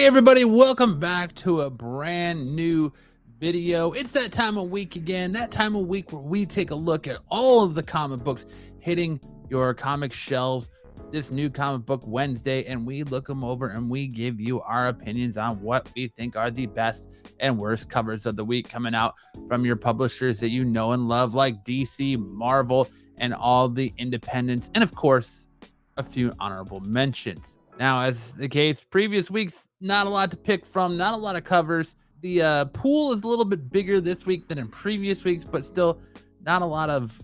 Hey everybody, welcome back to a brand new video. It's that time of week again, that time of week where we take a look at all of the comic books hitting your comic shelves this new comic book Wednesday, and we look them over and we give you our opinions on what we think are the best and worst covers of the week coming out from your publishers that you know and love, like DC, Marvel, and all the independents, and of course a few honorable mentions. Now, as the case previous weeks, not a lot to pick from, not a lot of covers. The pool is a little bit bigger this week than in previous weeks, but still not a lot of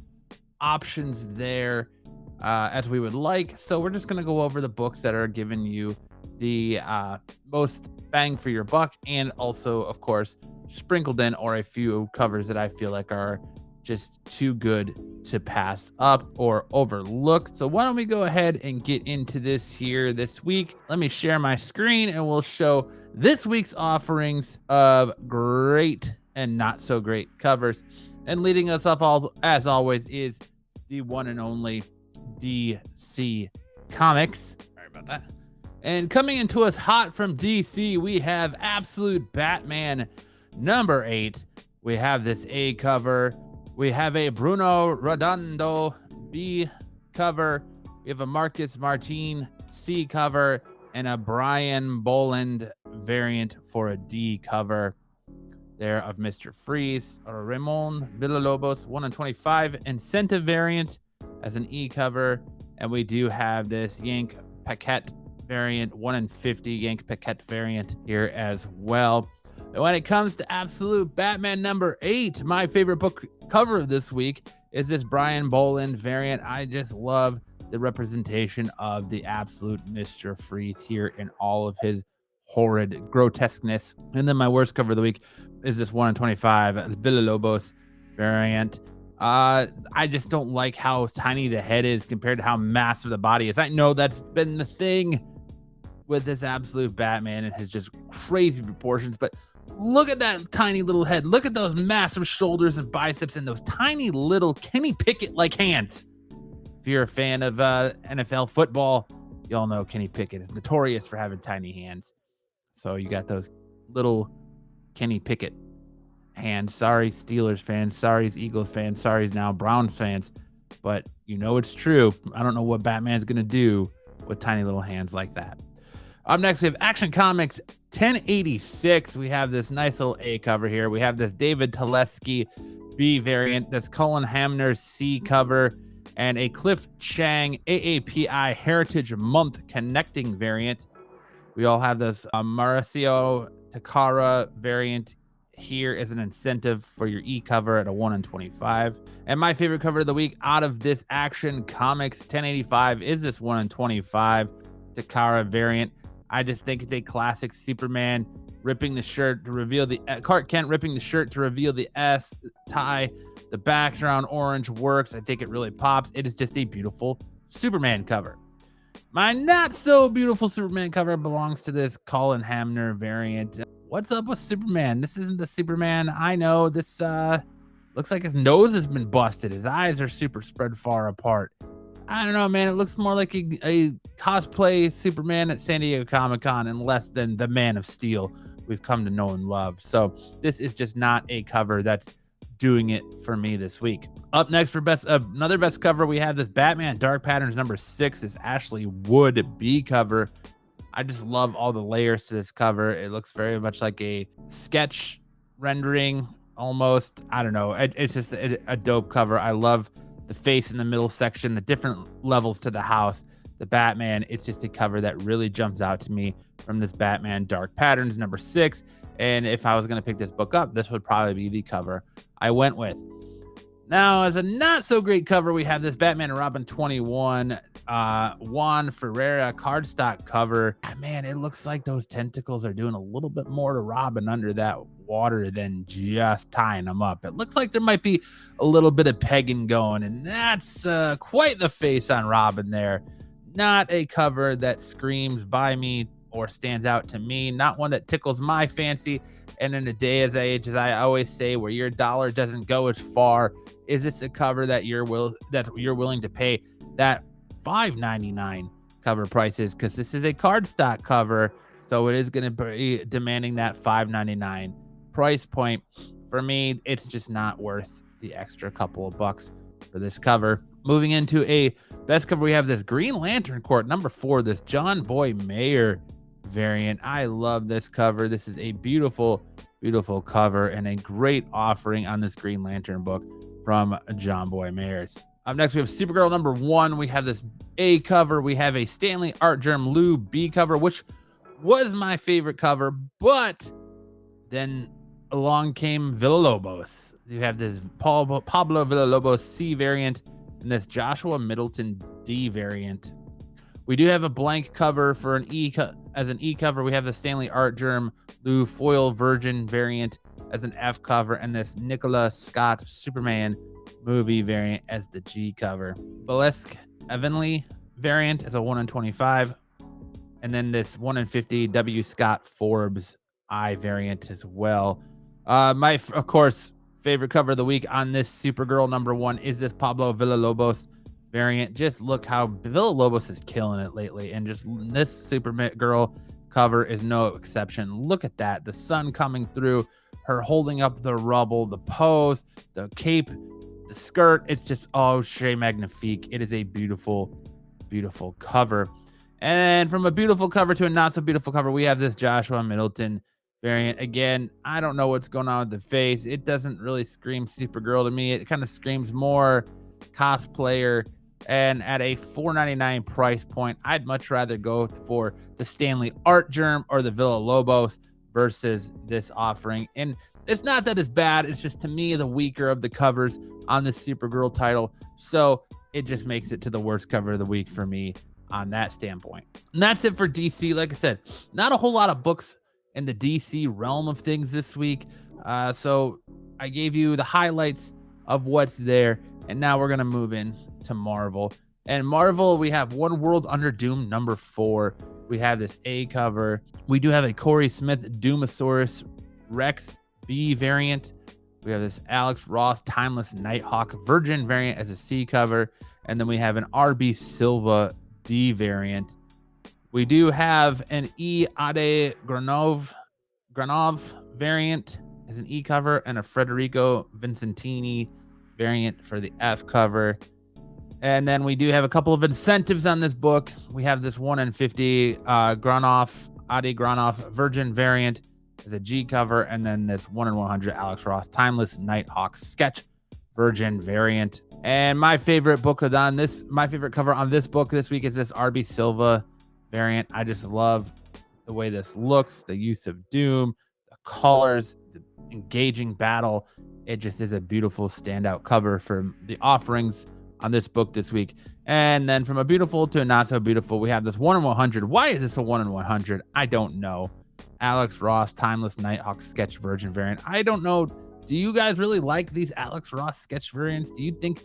options there as we would like. So we're just going to go over the books that are giving you the most bang for your buck, and also, of course, sprinkled in or a few covers that I feel like are just too good to pass up or overlook. So why don't we go ahead and get into this here this week. Let me share my screen and we'll show this week's offerings of great and not so great covers. And leading us off, all as always, is the one and only DC Comics. Sorry about that. And coming into us hot from DC, we have Absolute Batman number 8. We have this A cover. We have a Bruno Redondo B cover. We have a Marcus Martin C cover and a Brian Boland variant for a D cover there of Mr. Freeze, or Ramon Villalobos 1 in 25 incentive variant as an E cover. And we do have this Yank Paquette variant 1 in 50 Yank Paquette variant here as well. And when it comes to Absolute Batman number 8, my favorite book cover of this week is this Brian Boland variant. I just love the representation of the absolute Mr. Freeze here in all of his horrid grotesqueness. And then my worst cover of the week is this 1 in 25 Villalobos variant. I just don't like how tiny the head is compared to how massive the body is. I know that's been the thing with this Absolute Batman and his just crazy proportions, but look at that tiny little head. Look at those massive shoulders and biceps and those tiny little Kenny Pickett-like hands. If you're a fan of NFL football, you all know Kenny Pickett is notorious for having tiny hands. So you got those little Kenny Pickett hands. Sorry, Steelers fans. Sorry, Eagles fans. Sorry, now Browns fans. But you know it's true. I don't know what Batman's going to do with tiny little hands like that. Up next, we have Action Comics 1086. We have this nice little A cover here. We have this David Telesky B variant, this Cullen Hamner C cover, and a Cliff Chang AAPI Heritage Month connecting variant. We all have this Mauricio Takara variant here as an incentive for your E cover at a 1 in 25. And my favorite cover of the week out of this Action Comics 1085 is this 1 in 25 Takara variant. I just think it's a classic Superman ripping the shirt to reveal the Clark Kent ripping the shirt to reveal the S tie. The background orange works. I think it really pops. It is just a beautiful Superman cover. My not so beautiful Superman cover belongs to this Colin Hamner variant. What's up with Superman? This isn't the Superman I know. This looks like his nose has been busted. His eyes are super spread far apart. I don't know, man. It looks more like a cosplay Superman at San Diego Comic-Con and less than the Man of Steel we've come to know and love. So this is just not a cover that's doing it for me this week. Up next for another best cover, we have this Batman Dark Patterns number 6, this Ashley Wood B cover. I just love all the layers to this cover. It looks very much like a sketch rendering almost. I don't know. It's just a dope cover. I love the face in the middle section, the different levels to the house, the Batman. It's just a cover that really jumps out to me from this Batman Dark Patterns number 6. And if I was going to pick this book up, this would probably be the cover I went with. Now, as a not so great cover, we have this Batman and Robin 21 Juan Ferreira cardstock cover. Man, it looks like those tentacles are doing a little bit more to Robin under that water than just tying them up. It looks like there might be a little bit of pegging going, and that's quite the face on Robin there. Not a cover that screams by me or stands out to me. Not one that tickles my fancy. And in a day as I always say, where your dollar doesn't go as far, is this a cover that you're willing to pay that $5.99 cover prices? Because this is a cardstock cover. So it is going to be demanding that $5.99 price point. For me, it's just not worth the extra couple of bucks for this cover. Moving into a best cover, we have this Green Lantern Corps number 4, this John Boy Mayer variant. I love this cover. This is a beautiful, beautiful cover and a great offering on this Green Lantern book from John Boy Mayers. Up next, we have Supergirl number 1. We have this A cover. We have a Stanley Art Germ Lou B cover, which was my favorite cover, but then along came Villalobos. You have this Pablo Villalobos C variant and this Joshua Middleton D variant. We do have a blank cover for an E as an E cover. We have the Stanley Art Germ Lou Foil Virgin variant as an F cover, and this Nicola Scott Superman movie variant as the G cover. Burlesque Evanly variant as a 1 in 25, and then this 1 in 50 W. Scott Forbes I variant as well. My, of course, favorite cover of the week on this Supergirl number 1 is this Pablo Villalobos variant. Just look how Villalobos is killing it lately, and just this Supergirl cover is no exception. Look at that, the sun coming through, her holding up the rubble, the pose, the cape, the skirt. It's just, oh, Chez Magnifique. It is a beautiful, beautiful cover. And from a beautiful cover to a not so beautiful cover, we have this Joshua Middleton variant. Again, I don't know what's going on with the face. It doesn't really scream Supergirl to me. It kind of screams more cosplayer. And at a $4.99 price point, I'd much rather go for the Stanley Art Germ or the Villalobos versus this offering. And it's not that it's bad. It's just, to me, the weaker of the covers on this Supergirl title. So it just makes it to the worst cover of the week for me on that standpoint. And that's it for DC. Like I said, not a whole lot of books in the DC realm of things this week. So I gave you the highlights of what's there. And now we're going to move in to Marvel. And Marvel, we have One World Under Doom number 4. We have this A cover. We do have a Corey Smith Doomosaurus Rex B variant. We have this Alex Ross Timeless Nighthawk Virgin variant as a C cover. And then we have an RB Silva D variant. We do have an E Ade Granov variant as an E cover, and a Federico Vincentini variant for the F cover. And then we do have a couple of incentives on this book. We have this 1 in 50 Ade Granoff Virgin variant as a G cover, and then this 1 in 100 Alex Ross Timeless Nighthawk Sketch Virgin variant. And my favorite cover on this book this week is this RB Silva variant. I just love the way this looks, the use of Doom, the colors, the engaging battle. It just is a beautiful standout cover for the offerings on this book this week. And then from a beautiful to a not so beautiful, we have this 1 in 100. Why is this a 1 in 100? I don't know. Alex Ross Timeless Nighthawk Sketch Virgin variant. I don't know. Do you guys really like these Alex Ross sketch variants? Do you think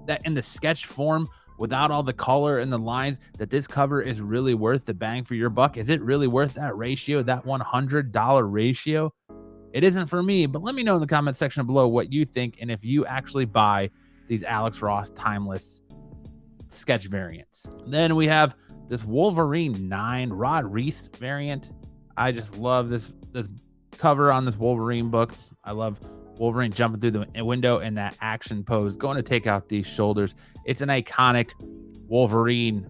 that in the sketch form, without all the color and the lines, that this cover is really worth the bang for your buck? Is it really worth that ratio, that $100 ratio? It isn't for me, but let me know in the comment section below what you think, and if you actually buy these Alex Ross Timeless sketch variants. Then we have this Wolverine 9 Rod Reese variant. I just love this cover on this Wolverine book. I love Wolverine jumping through the window in that action pose, going to take out these shoulders. It's an iconic Wolverine,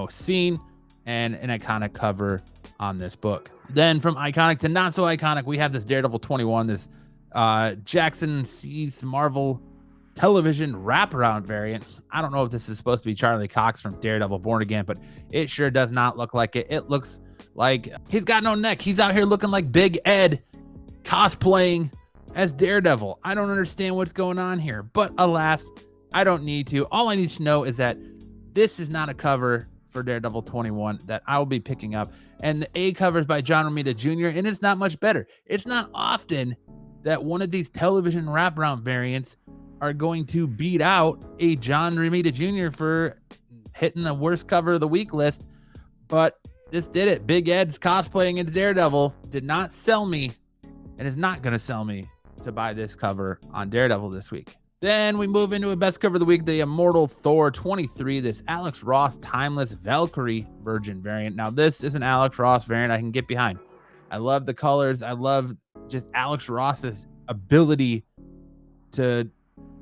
scene, and an iconic cover on this book. Then from iconic to not so iconic, we have this Daredevil 21, this Jackson Sees Marvel television wraparound variant. I don't know if this is supposed to be Charlie Cox from Daredevil Born Again, but it sure does not look like it. It looks like he's got no neck. He's out here looking like Big Ed, cosplaying as Daredevil. I don't understand what's going on here, but alas, I don't need to. All I need to know is that this is not a cover for Daredevil 21 that I will be picking up. And the A cover is by John Romita Jr., and it's not much better. It's not often that one of these television wraparound variants are going to beat out a John Romita Jr. for hitting the worst cover of the week list, but this did it. Big Ed's cosplaying as Daredevil did not sell me, and is not going to sell me to buy this cover on Daredevil this week. Then we move into a best cover of the week, the Immortal Thor 23, this Alex Ross Timeless Valkyrie Virgin variant. Now, this is an Alex Ross variant I can get behind. I love the colors. I love just Alex Ross's ability to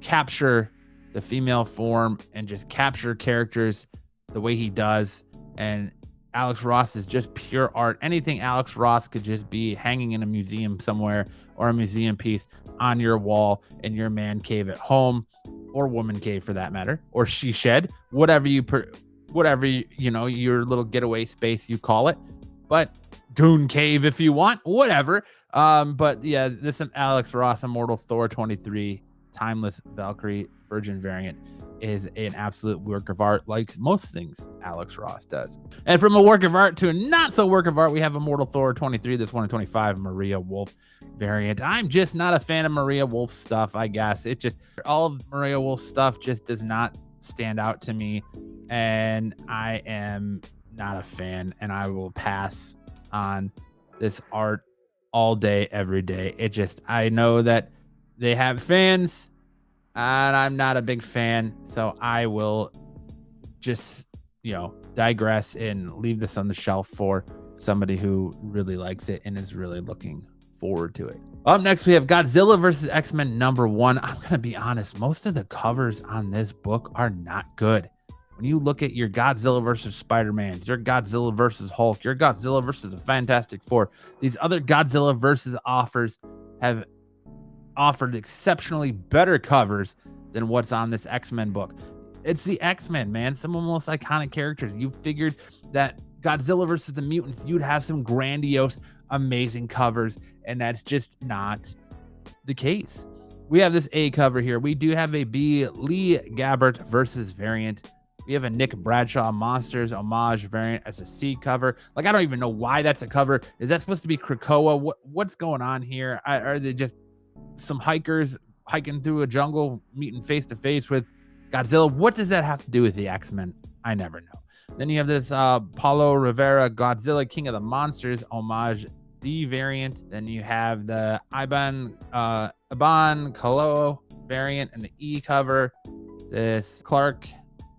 capture the female form and just capture characters the way he does. And Alex Ross is just pure art. Anything Alex Ross could just be hanging in a museum somewhere, or a museum piece on your wall in your man cave at home, or woman cave for that matter, or she shed, whatever your little getaway space you call it, but goon cave if you want, whatever. But yeah, this is Alex Ross Immortal Thor 23 Timeless Valkyrie Virgin variant is an absolute work of art, like most things Alex Ross does. And from a work of art to a not so work of art, we have Immortal Thor 23, this 1 in 25 Maria Wolf variant. I'm just not a fan of Maria Wolf stuff, I guess. It just, all of Maria Wolf stuff just does not stand out to me, and I am not a fan, and I will pass on this art all day, every day. I know that they have fans, and I'm not a big fan, so I will just, digress and leave this on the shelf for somebody who really likes it and is really looking forward to it. Up next, we have Godzilla vs. X-Men #1. I'm going to be honest, most of the covers on this book are not good. When you look at your Godzilla versus Spider-Man, your Godzilla versus Hulk, your Godzilla versus the Fantastic Four, these other Godzilla versus offers have offered exceptionally better covers than what's on this X-Men book. It's the X-Men, man. Some of the most iconic characters. You figured that Godzilla versus the mutants, you'd have some grandiose, amazing covers, and that's just not the case. We have this A cover here. We do have a B, Lee Gabbert versus variant. We have a Nick Bradshaw Monsters homage variant as a C cover. Like, I don't even know why that's a cover. Is that supposed to be Krakoa? What's going on here? Are they just some hikers hiking through a jungle, meeting face to face with Godzilla? What does that have to do with the X-Men? I never know. Then you have this Paulo Rivera Godzilla King of the Monsters homage D variant. Then you have the Iban Kalo variant in the E cover, this Clark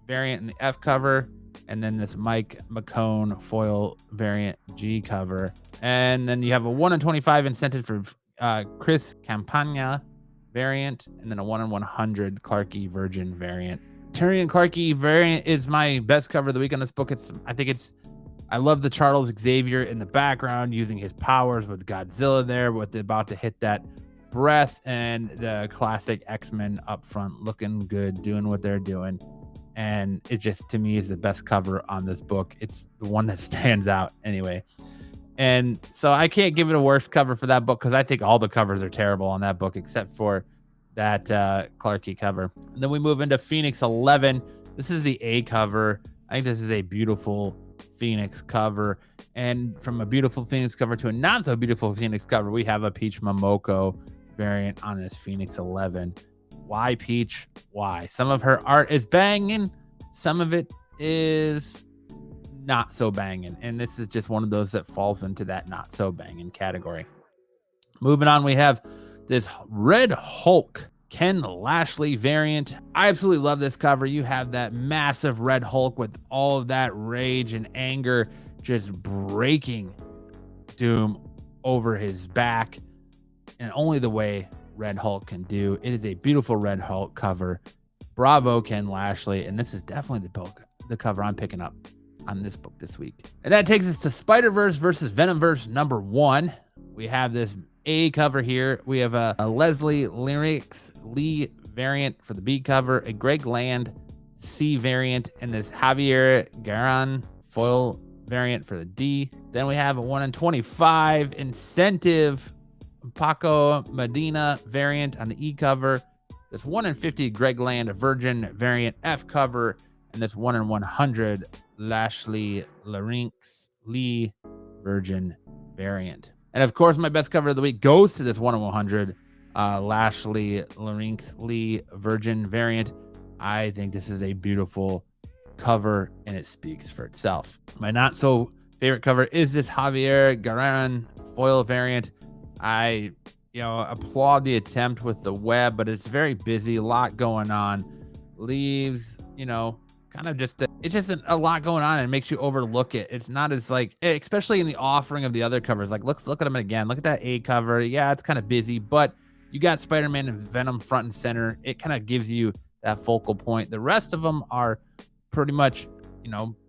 variant in the F cover, and then this Mike McCone foil variant G cover. And then you have a 1 in 25 incentive for Chris Campagna variant, and then a 1 in 100 Clarky Virgin variant. Tyrion Clarky variant is my best cover of the week on this book. I love the Charles Xavier in the background using his powers with Godzilla there, with about to hit that breath, and the classic X-Men up front looking good, doing what they're doing. And it just, to me, is the best cover on this book. It's the one that stands out anyway. And so I can't give it a worse cover for that book, because I think all the covers are terrible on that book except for that Clarky cover. And then we move into Phoenix 11. This is the A cover. I think this is a beautiful Phoenix cover. And from a beautiful Phoenix cover to a not so beautiful Phoenix cover, we have a Peach Momoko variant on this Phoenix 11. Why Peach? Why? Some of her art is banging. Some of it is not so banging. And this is just one of those that falls into that not so banging category. Moving on, we have this Red Hulk Ken Lashley variant. I absolutely love this cover. You have that massive Red Hulk with all of that rage and anger just breaking Doom over his back, and only the way Red Hulk can do. It is a beautiful Red Hulk cover. Bravo, Ken Lashley. And this is definitely the cover I'm picking up on this book this week. And that takes us to Spider-Verse versus Venomverse #1. We have this A cover here. We have a Leslie Lyrics Lee variant for the B cover, a Greg Land C variant, and this Javier Garan foil variant for the D. Then we have a 1 in 25 incentive Paco Medina variant on the E cover, this 1 in 50 Greg Land Virgin variant F cover, and this 1 in 100 Lashley Larynx Lee Virgin variant. And of course, my best cover of the week goes to this 1 in 100 Lashley Larynx Lee Virgin variant. I think this is a beautiful cover, and it speaks for itself. My not so favorite cover is this Javier Garan foil variant. I applaud the attempt with the web, but it's very busy, a lot going on. Leaves, kind of it's just a lot going on, and it makes you overlook it. It's not as like, especially in the offering of the other covers. Like, let's look at them again. Look at that A cover. Yeah, it's kind of busy, but you got Spider-Man and Venom front and center. It kind of gives you that focal point. The rest of them are pretty much,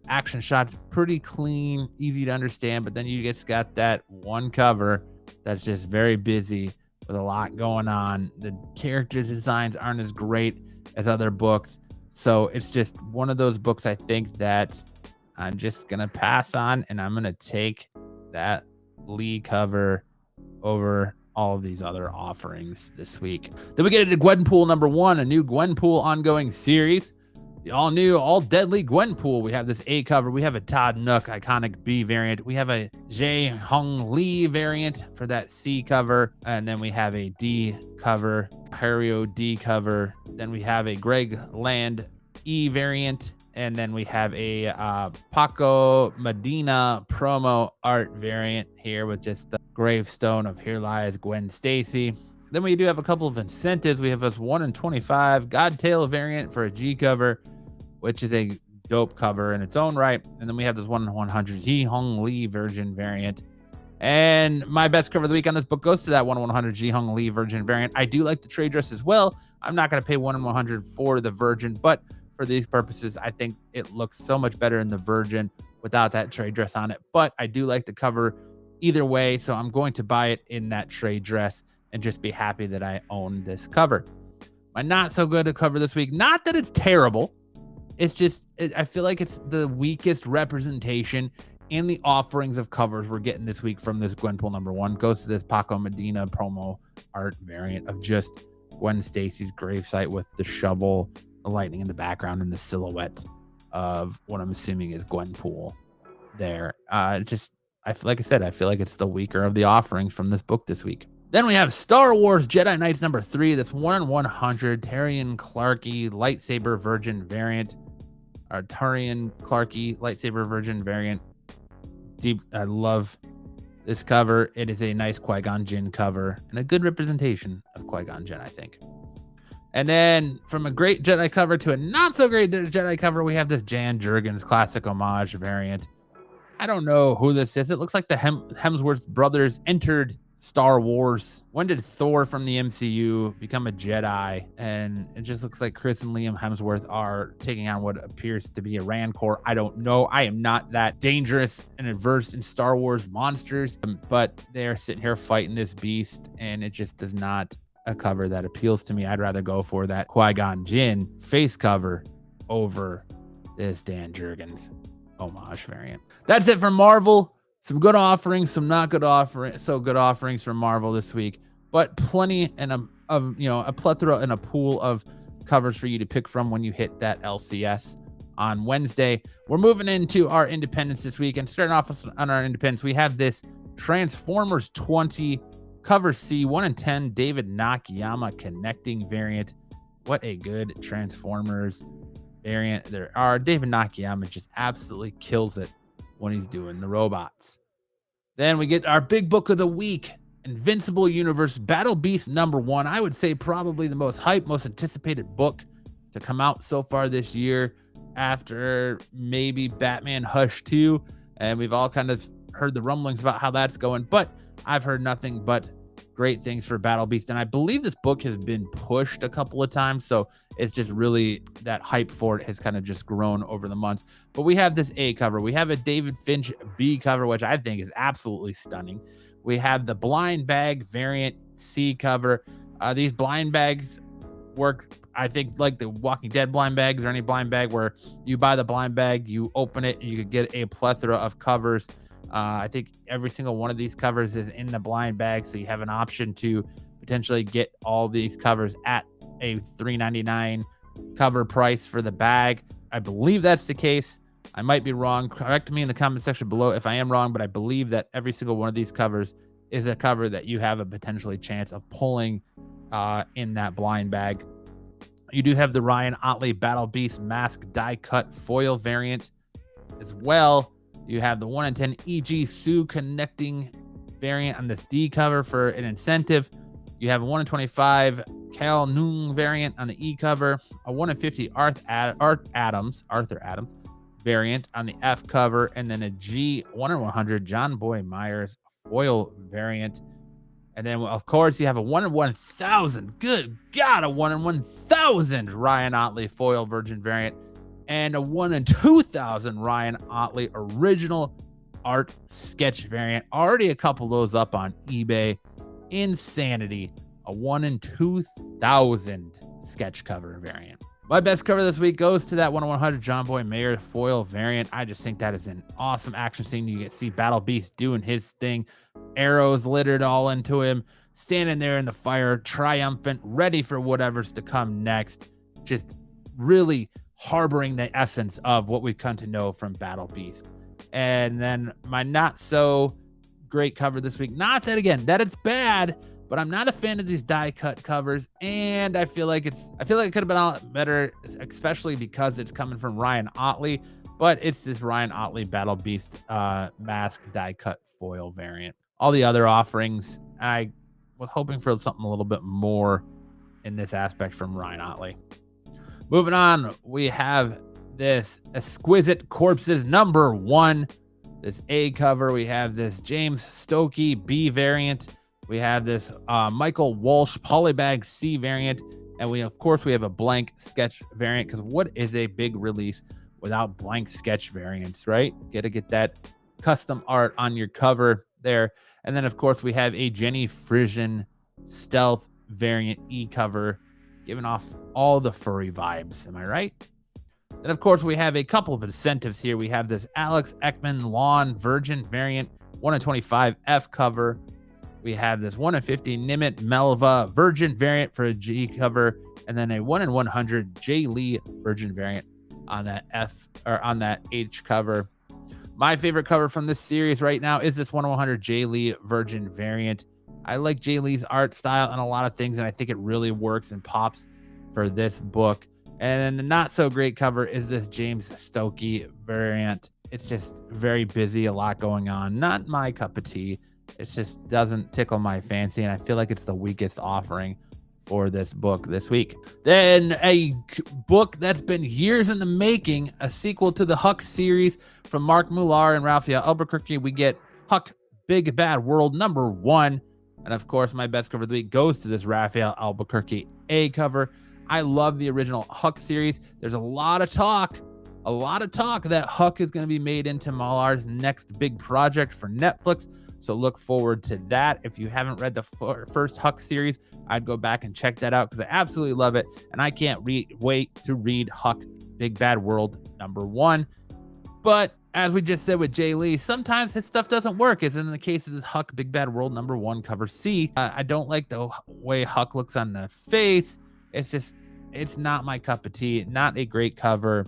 action shots, pretty clean, easy to understand. But then you just got that one cover that's just very busy with a lot going on. The character designs aren't as great as other books. So it's just one of those books I think that I'm just going to pass on, and I'm going to take that Lee cover over all of these other offerings this week. Then we get into Gwenpool #1, a new Gwenpool ongoing series. The all new, all deadly Gwenpool. We have this A cover. We have a Todd Nook iconic B variant. We have a Jae Hong Lee variant for that C cover. And then we have a D cover, Hario D cover. Then we have a Greg Land E variant. And then we have a Paco Medina promo art variant here with just the gravestone of Here Lies Gwen Stacy. Then we do have a couple of incentives. We have this 1 in 25 Godtail variant for a G cover, which is a dope cover in its own right. And then we have this 1 in 100 Hee Hong Lee Virgin variant. And my best cover of the week on this book goes to that 1 in 100 Ji Hong Lee Virgin variant. I do like the trade dress as well. I'm not going to pay 1 in 100 for the Virgin, but for these purposes, I think it looks so much better in the Virgin without that trade dress on it. But I do like the cover either way, so I'm going to buy it in that trade dress and just be happy that I own this cover. My not so good cover this week, not that it's terrible. It's just, I feel like it's the weakest representation in the offerings of covers we're getting this week from this Gwenpool #1. Goes to this Paco Medina promo art variant of just Gwen Stacy's gravesite with the shovel, the lightning in the background, and the silhouette of what I'm assuming is Gwenpool there. Like I said, I feel like it's the weaker of the offerings from this book this week. Then we have Star Wars Jedi Knights #3. That's 1 in 100 Tarian Clarke lightsaber virgin variant. Our Tarian Clarke lightsaber virgin variant. Deep. I love this cover. It is a nice Qui-Gon Jinn cover and a good representation of Qui-Gon Jinn, I think. And then from a great Jedi cover to a not so great Jedi cover, we have this Jan Jurgens classic homage variant. I don't know who this is. It looks like the Hemsworth brothers entered Star Wars. When did Thor from the MCU become a Jedi? And it just looks like Chris and Liam Hemsworth are taking on what appears to be a Rancor. I don't know. I am not that dangerous and adverse in Star Wars monsters, but they're sitting here fighting this beast, and it just does not a cover that appeals to me. I'd rather go for that Qui-Gon Jinn face cover over this Dan Jurgens homage variant. That's it for Marvel. Some good offerings, some not good offerings. So good offerings from Marvel this week, but plenty and a plethora and a pool of covers for you to pick from when you hit that LCS on Wednesday. We're moving into our independence this week, and starting off on our independence, we have this Transformers 20 cover C 1 in 10 David Nakayama connecting variant. What a good Transformers variant there are. David Nakayama just absolutely kills it when he's doing the robots. Then we get our big book of the week, Invincible Universe Battle Beast #1. I would say probably the most hyped, most anticipated book to come out so far this year, after maybe Batman Hush 2. And we've all kind of heard the rumblings about how that's going, but I've heard nothing but great things for Battle Beast. And I believe this book has been pushed a couple of times, so it's just really, that hype for it has kind of just grown over the months. But we have this A cover. We have a David Finch B cover, which I think is absolutely stunning. We have the blind bag variant C cover. These blind bags work, I think, like the Walking Dead blind bags, or any blind bag where you buy the blind bag, you open it, and you could get a plethora of covers. I think every single one of these covers is in the blind bag, so you have an option to potentially get all these covers at a $3.99 cover price for the bag. I believe that's the case. I might be wrong. Correct me in the comment section below if I am wrong, but I believe that every single one of these covers is a cover that you have a potentially chance of pulling in that blind bag. You do have the Ryan Otley Battle Beast Mask die cut foil variant as well. You have the 1 in 10 E.G. Sue connecting variant on this D cover for an incentive. You have a 1 in 25 Cal Nung variant on the E cover, a 1 in 50 Arthur Adams variant on the F cover, and then a G 1 in 100 John Boy Myers foil variant. And then, of course, you have a 1 in 1,000. Good God, a 1 in 1,000 Ryan Otley foil virgin variant, and a 1 in 2,000 Ryan Otley original art sketch variant. Already a couple of those up on eBay. Insanity. A 1 in 2,000 sketch cover variant. My best cover this week goes to that 1 in 100 John Boy Mayer foil variant. I just think that is an awesome action scene. You get to see Battle Beast doing his thing, arrows littered all into him, standing there in the fire, triumphant, ready for whatever's to come next. Just really harboring the essence of what we've come to know from Battle Beast. And then my not so great cover this week. Not that, again, that it's bad, but I'm not a fan of these die cut covers, and I feel like it could have been a lot better, especially because it's coming from Ryan Otley. But it's this Ryan Otley Battle Beast mask die cut foil variant. All the other offerings, I was hoping for something a little bit more in this aspect from Ryan Otley. Moving on, we have this Exquisite Corpses #1. This A cover. We have this James Stokey B variant. We have this Michael Walsh Polybag C variant. And we have a blank sketch variant, because what is a big release without blank sketch variants, right? Got to get that custom art on your cover there. And then, of course, we have a Jenny Frisian Stealth variant E cover, giving off all the furry vibes. Am I right? And of course, we have a couple of incentives here. We have this Alex Ekman Lawn Virgin variant, 1 in 25 F cover. We have this 1 in 50 Nimit Melva Virgin variant for a G cover, and then a 1 in 100 J Lee Virgin variant on that F or on that H cover. My favorite cover from this series right now is this 1 in 100 J Lee Virgin variant. I like J Lee's art style and a lot of things, and I think it really works and pops for this book. And then the not so great cover is this James Stokey variant. It's just very busy, a lot going on. Not my cup of tea. It just doesn't tickle my fancy, and I feel like it's the weakest offering for this book this week. Then a book that's been years in the making, a sequel to the Huck series from Mark Millar and Raphael Albuquerque. We get Huck Big Bad World #1. And of course, my best cover of the week goes to this Raphael Albuquerque A cover. I love the original Huck series. There's a lot of talk that Huck is going to be made into Millar's next big project for Netflix. So look forward to that. If you haven't read the first Huck series, I'd go back and check that out, because I absolutely love it. And I can't wait to read Huck Big Bad World #1. But as we just said with Jay Lee, sometimes his stuff doesn't work, as in the case of this Huck Big Bad World #1 cover C. I don't like the way Huck looks on the face. It's not my cup of tea. Not a great cover.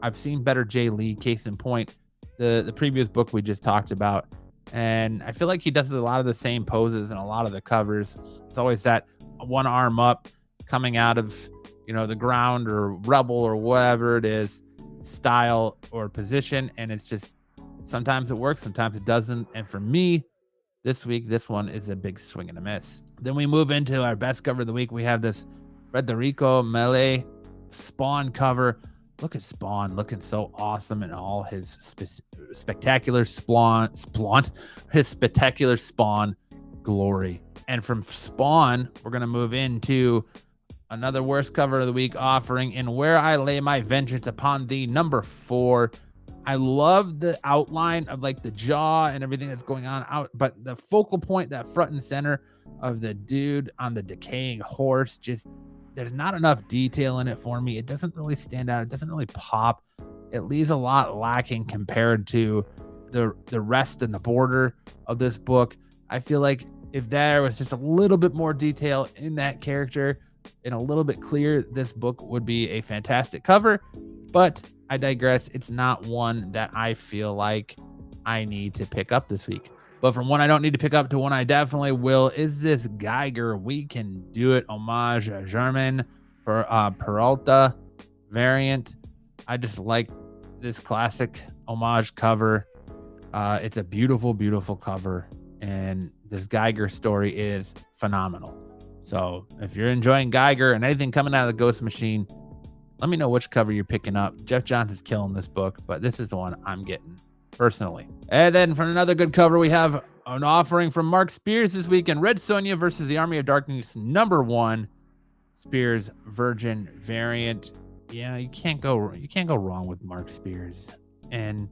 I've seen better Jay Lee, case in point, the previous book we just talked about. And I feel like he does a lot of the same poses in a lot of the covers. It's always that one arm up coming out of, the ground or rebel or whatever it is, style or position. And it's just, sometimes it works, sometimes it doesn't. And for me, this week, this one is a big swing and a miss. Then we move into our best cover of the week. We have this Federico Mele Spawn cover. Look at Spawn looking so awesome in all his spectacular Spawn glory. And from Spawn, we're going to move into another worst cover of the week offering, in Where I Lay My Vengeance Upon Thee #4. I love the outline of like the jaw and everything that's going on out, but the focal point, that front and center of the dude on the decaying horse, just there's not enough detail in it for me. It doesn't really stand out. It doesn't really pop. It leaves a lot lacking compared to the rest and the border of this book. I feel like if there was just a little bit more detail in that character and a little bit clear, this book would be a fantastic cover. But I digress. It's not one that I feel like I need to pick up this week. But from one I don't need to pick up to one I definitely will is this Geiger We Can Do It homage German for Peralta variant. I just like this classic homage cover. It's a beautiful, beautiful cover. And this Geiger story is phenomenal. So if you're enjoying Geiger and anything coming out of the Ghost Machine, let me know which cover you're picking up. Jeff Johnson's killing this book, but this is the one I'm getting personally. And then for another good cover, we have an offering from Mark Spears this week in Red Sonja versus the Army of Darkness #1 Spears Virgin variant. Yeah, you can't go wrong with Mark Spears, and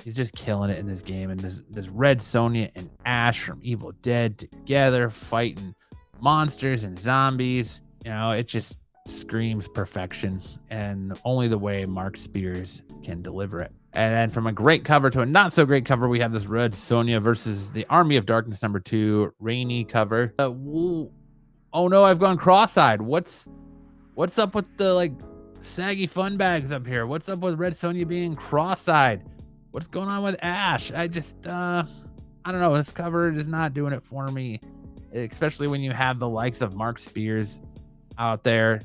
he's just killing it in this game. And this Red Sonja and Ash from Evil Dead together fighting monsters and zombies. You know, it just screams perfection, and only the way Mark Spears can deliver it. And then from a great cover to a not so great cover, we have this Red Sonja versus the Army of Darkness #2 rainy cover. Oh no, I've gone cross-eyed. What's up with the like saggy fun bags up here? What's up with Red Sonja being cross-eyed? What's going on with Ash? I don't know. This cover is not doing it for me, especially when you have the likes of Mark Spears out there.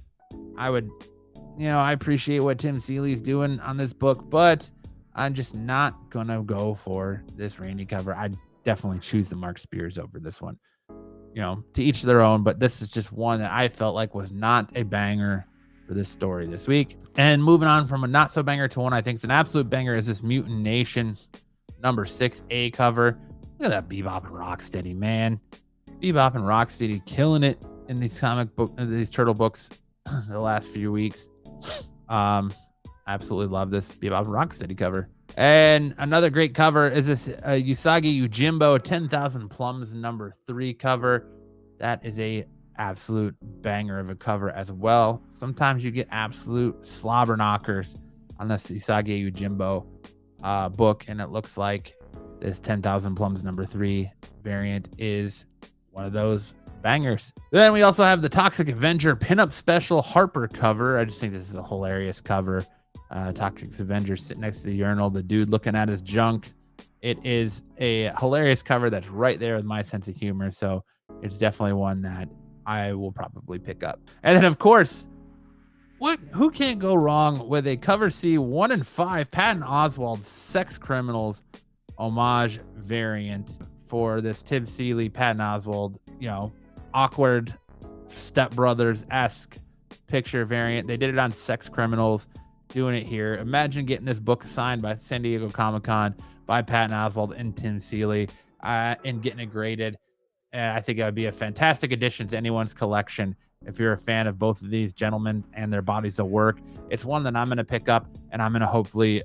I appreciate what Tim Seeley's doing on this book, but I'm just not gonna go for this rainy cover. I definitely choose the Mark Spears over this one. To each their own, but this is just one that I felt like was not a banger for this story this week. And moving on from a not so banger to one I think is an absolute banger is this Mutant Nation #6A cover. Look at that Bebop and Rocksteady, man. Bebop and Rocksteady killing it in these these turtle books the last few weeks. Absolutely love this Bebop and Rocksteady cover. And another great cover is this Usagi Yojimbo 10,000 Plums #3 cover. That is a absolute banger of a cover as well. Sometimes you get absolute slobber knockers on this Usagi Yojimbo book, and it looks like this 10,000 Plums #3 variant is one of those bangers. Then we also have the Toxic Avenger pinup special Harper cover. I just think this is a hilarious cover. Toxic Avenger sitting next to the urinal, the dude looking at his junk. It is a hilarious cover that's right there with my sense of humor. So it's definitely one that I will probably pick up. And then, of course, who can't go wrong with a cover C 1 in 5 Patton Oswalt Sex Criminals homage variant for this Tim Seeley, Patton Oswalt, awkward stepbrothers-esque picture variant. They did it on Sex Criminals, doing it here. Imagine getting this book signed by San Diego Comic-Con by Patton Oswalt and Tim Seeley and getting it graded. And I think that would be a fantastic addition to anyone's collection. If you're a fan of both of these gentlemen and their bodies of work, it's one that I'm going to pick up, and I'm going to hopefully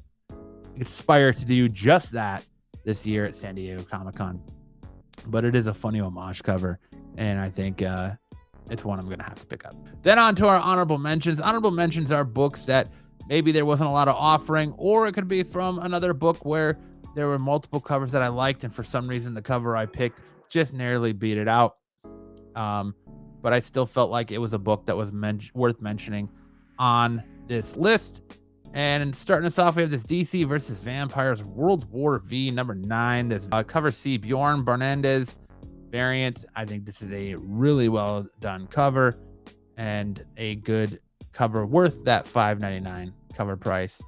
aspire to do just that this year at San Diego Comic-Con. But it is a funny homage cover, and I think it's one I'm going to have to pick up. Then on to our honorable mentions. Honorable mentions are books that maybe there wasn't a lot of offering, or it could be from another book where there were multiple covers that I liked, and for some reason the cover I picked just narrowly beat it out. But I still felt like it was a book that was worth mentioning on this list. And starting us off, we have this DC versus Vampires World War V #9. This cover C Bjorn Barnandez variant. I think this is a really well done cover and a good cover worth that $5.99 cover price.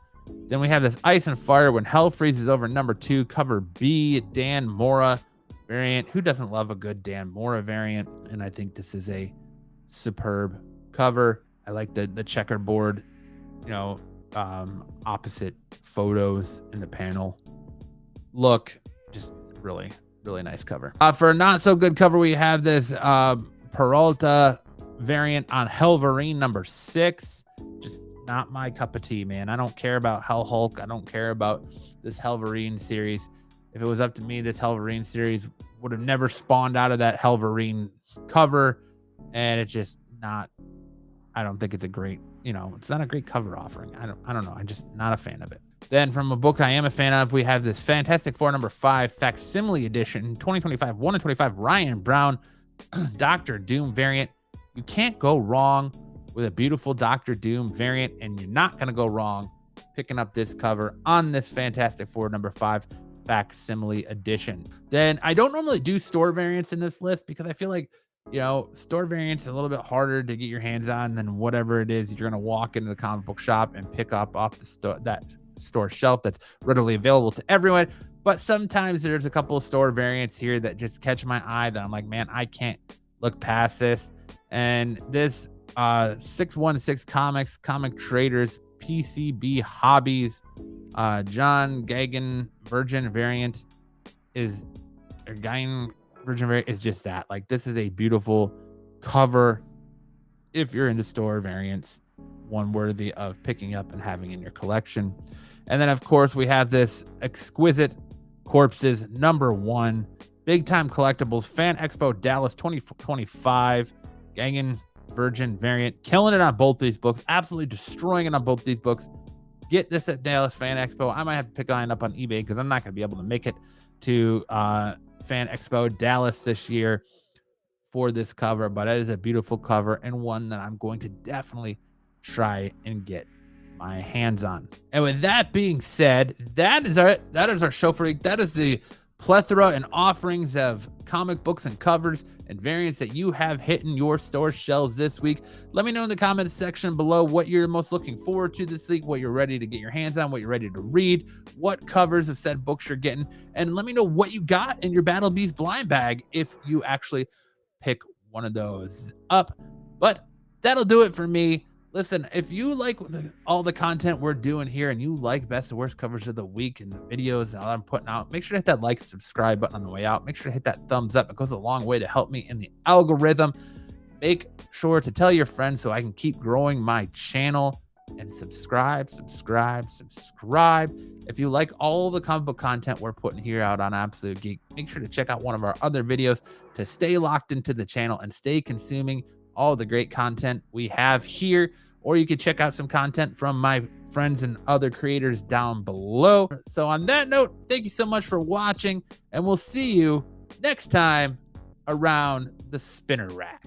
Then we have this Ice and Fire When Hell Freezes Over #2 cover B Dan Mora variant. Who doesn't love a good Dan Mora variant? And I think this is a superb cover. I like the checkerboard, opposite photos in the panel. Look, just really, really nice cover. For a not so good cover, we have this Peralta variant on Helverine #6. Just not my cup of tea, man. I don't care about Hell Hulk. I don't care about this Helverine series. If it was up to me, this Helverine series would have never spawned out of that Helverine cover. And it's just not, I don't think it's a great, it's not a great cover offering. I don't know. I'm just not a fan of it. Then from a book I am a fan of, we have this Fantastic Four #5 facsimile edition, 2025, 1 in 25, Ryan Brown, Doctor Doom variant. You can't go wrong with a beautiful Doctor Doom variant, and you're not going to go wrong picking up this cover on this Fantastic Four #5 facsimile edition. Then I don't normally do store variants in this list because I feel like, store variants are a little bit harder to get your hands on than whatever it is you're going to walk into the comic book shop and pick up off that store shelf that's readily available to everyone. But sometimes there's a couple of store variants here that just catch my eye that I'm like, man, I can't look past this. And this 616 Comics, Comic Traders, PCB Hobbies, John Gagan Virgin variant is or Gain Virgin variant is just that. Like, this is a beautiful cover if you're into store variants, one worthy of picking up and having in your collection. And then, of course, we have this exquisite Corpses #1 big time collectibles Fan Expo Dallas 2025 Gangan Virgin variant, killing it on both these books, absolutely destroying it on both these books. Get this at Dallas Fan Expo. I might have to pick mine up on eBay because I'm not going to be able to make it to Fan Expo Dallas this year for this cover, but it is a beautiful cover and one that I'm going to definitely try and get my hands on. And with that being said, that is our show for week. That is the plethora and offerings of comic books and covers and variants that you have hitting your store shelves this week. Let me know in the comments section below what you're most looking forward to this week, what you're ready to get your hands on, what you're ready to read, what covers of said books you're getting, and let me know what you got in your Battle Beast blind bag if you actually pick one of those up. But that'll do it for me. Listen, if you like all the content we're doing here and you like best and worst covers of the week and the videos that I'm putting out, make sure to hit that like and subscribe button on the way out. Make sure to hit that thumbs up. It goes a long way to help me in the algorithm. Make sure to tell your friends so I can keep growing my channel, and subscribe. If you like all the comic book content we're putting here out on Absolute Geek, make sure to check out one of our other videos to stay locked into the channel and stay consuming all the great content we have here. Or you can check out some content from my friends and other creators down below. So on that note, thank you so much for watching, and we'll see you next time around the spinner rack.